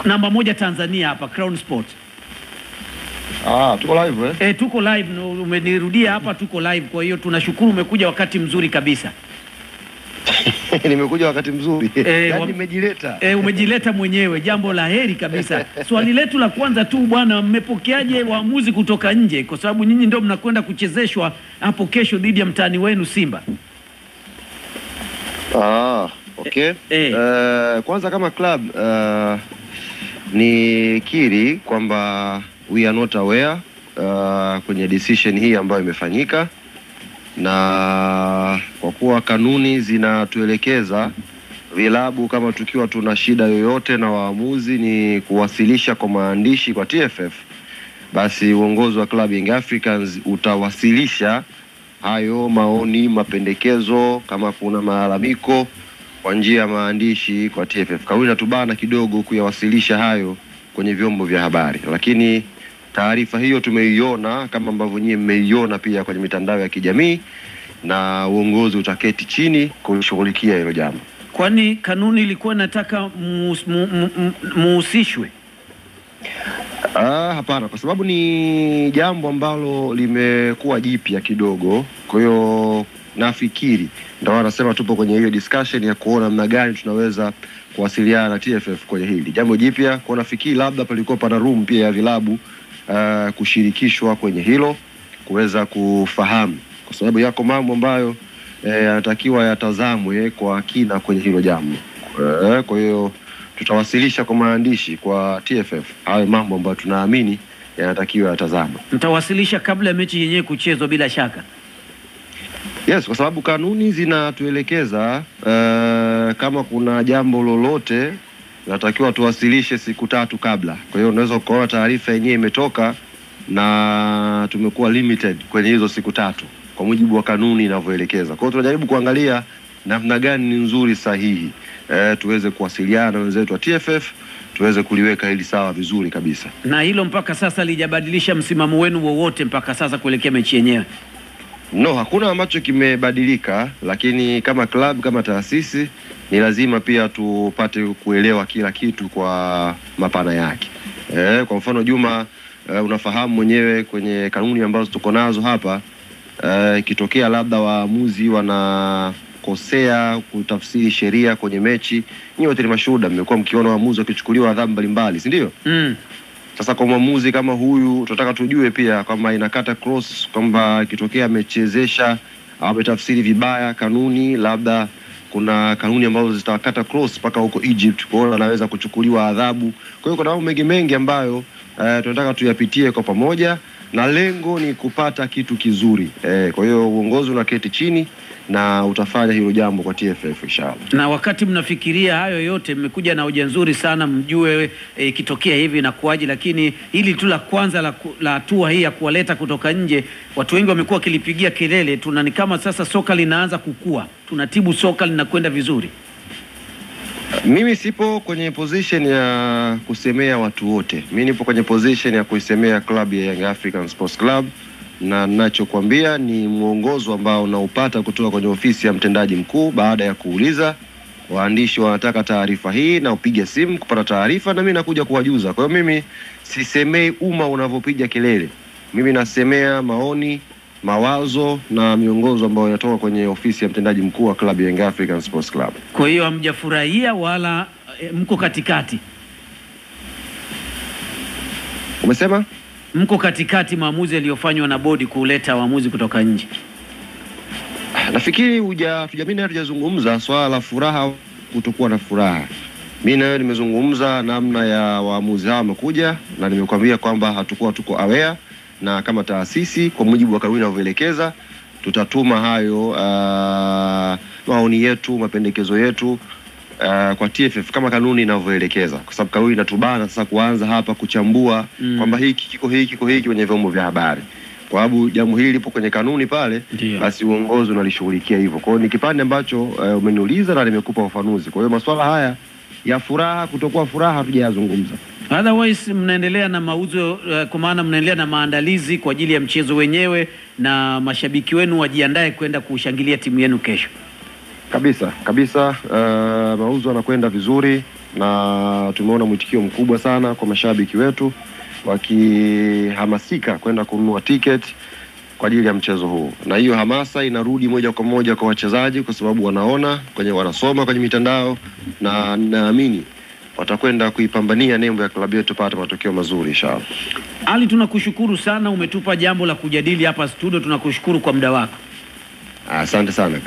Namba moja Tanzania hapa Crown Sports. Tuko live Tuko live, umenirudia hapa, tuko live. Kwa hiyo tunashukuru umekuja wakati mzuri kabisa. Nimekuja wakati mzuri. Yaani nimejileta. Umejileta mwenyewe, jambo la heri kabisa. Swali letu la kwanza tu bwana, mmepokeaje waamuzi kutoka nje? Kwa sababu nyinyi ndio mnakwenda kuchezeshwa hapo kesho dhidi ya mtani wenu Simba. Okay. Kwanza kama club ni kiri kwamba we are not aware kwenye decision hii ambayo imefanyika, na kwa kuwa kanuni zinatuelekeza vilabu kama tukiwa tuna shida yoyote na waamuzi ni kuwasilisha kwa maandishi kwa TFF, basi uongozi wa Club Young Africans utawasilisha hayo maoni, mapendekezo, kama kuna malalamiko kwa njia ya maandishi kwa TFF. Kauli inatubana kidogo kuyawasilisha hayo kwenye vyombo vya habari, lakini taarifa hiyo tumeiona kama ambavyo nyinyi mmeiona pia kwenye mitandao ya kijamii, na uongozi utaketi chini kushughulikia hilo jambo. Kwani kanuni ilikuwa inataka muhusishwe? Hapana, kwa sababu ni jambo ambalo limekuwa jipya kidogo. Kwa hiyo nafikiri ndio wanasema tupo kwenye hiyo discussion ya kuona namna gani tunaweza kuwasiliana na TFF kwenye hili jambo jipya. Kwa nafikiri labda palikuwa pana room pia ya vilabu kushirikishwa kwenye hilo, kuweza kufahamu, kwa sababu yako mambo ambayo yanatakiwa yatazamwe kwa kina kwenye hilo jambo. Kwa hiyo tutawasilisha kwa maandishi kwa TFF hayo mambo ambayo tunaamini yanatakiwa yatazamwe. Mtawasilisha kabla ya mechi yenyewe kuchezwa bila shaka? Yes, kwa sababu kanuni zinatuelekeza kama kuna jambo lolote natakiwa tuwasilishe siku 3 kabla. Kwa hiyo unaweza kuona taarifa yenyewe imetoka na tumekuwa limited kwenye hizo siku 3 kwa mujibu wa kanuni inavyoelekeza. Kwa hiyo tunajaribu kuangalia namna gani ni nzuri sahihi tuweze kuwasiliana na wenzetu wa TFF tuweze kuliweka hili sawa vizuri kabisa. Na hilo mpaka sasa lijabadilisha msimamo wenu wowote mpaka sasa kuelekea mechi yenyewe? No, hakuna ambacho kimebadilika, lakini kama club, kama taasisi ni lazima pia tupate kuelewa kila kitu kwa mapana yake. Kwa mfano Juma, unafahamu mwenyewe kwenye kanuni ambazo tuko nazo hapa, ikitokea labda waamuzi wanakosea kutafsiri sheria kwenye mechi, nyinyi wote ni mashuhuda, mmekuwa mkiona waamuzi wakichukuliwa adhabu mbalimbali, si ndio? Sasa kwa mwamuzi kama huyu tunataka tujue pia kama inakata cross, kwamba ikitokea amechezesha au ametafsiri vibaya kanuni, labda kuna kanuni ambazo zitakata cross mpaka huko Egypt, kwa hiyo anaweza kuchukuliwa adhabu. Kwa hiyo kuna mambo mengi ambayo tunataka tuyapitie kwa pamoja, na lengo ni kupata kitu kizuri. Kwa hiyo uongozi unaketi chini na utafanya hilo jambo kwa TFF inshallah. Na wakati mnafikiria hayo yote, mmekuja na hoja nzuri sana, mjue ikitokea hivi inakuaje, lakini hili tu la kwanza la hatua hii ya kuwaleta kutoka nje, watu wengi wamekuwa kilipigia kelele, ni kama sasa soka linaanza kukua, tunatibu soka linakwenda vizuri. Mimi sipo kwenye position ya kusemea watu wote. Mimi nipo kwenye position ya kuisemea Club ya Young African Sports Club, na ninachokuambia ni mwongozo ambao unaupata kutoka kwenye ofisi ya mtendaji mkuu baada ya kuuliza waandishi wanataka taarifa hii, na upige simu kupata taarifa na mimi nakuja kuwajuza. Kwa hiyo mimi sisemei umma unavyopiga kelele. Mimi nasemea maoni, mawazo na miongozo ambayo inatoka kwenye ofisi ya mtendaji mkuu wa Club Young African Sports Club. Kwa hiyo hamjafurahia wala mko katikati? Umesema? Mko katikati maamuzi yaliyofanywa na bodi kuleta waamuzi kutoka nje? Nafikiri mimi hatujazungumza swala la furaha kutokuwa na furaha. Mimi nayo nimezungumza namna ya waamuzi hao wamekuja, na nimekwambia kwamba tuko aware, na kama taasisi kwa mujibu wa kanuni inavyoelekeza tutatuma hayo maoni yetu, mapendekezo yetu kwa TFF kama kanuni inavyoelekeza, kwa sababu kanuni inatubana sasa kuanza hapa kuchambua kwamba hiki kiko hiki kwenye vyombo vya habari. Kwa sababu jambo hili lipo kwenye kanuni pale, basi uongozi unalishughulikia hivyo. Kwa hiyo ni kipande ambacho umeniuliza na nimekupa ufafanuzi. Kwa hiyo masuala haya ya furaha kutokuwa furaha hatujayazungumza. Otherwise mnaendelea na mauzo, kwa maana mnaendelea na maandalizi kwa ajili ya mchezo wenyewe, na mashabiki wenu wajiandae kwenda kushangilia timu yenu kesho. Kabisa, mauzo yanakwenda vizuri, na tumeona mwitikio mkubwa sana kwa mashabiki wetu wakihamasika kwenda kununua tiketi kwa ajili ya mchezo huu, na hiyo hamasa inarudi moja kwa moja kwa wachezaji kwa sababu wanasoma kwenye mitandao, na naamini watakwenda kuipambania nembo ya klabu yetu pata matokeo mazuri inshallah. Ali, tunakushukuru sana, umetupa jambo la kujadili hapa studio, tunakushukuru kwa muda wako. Asante sana.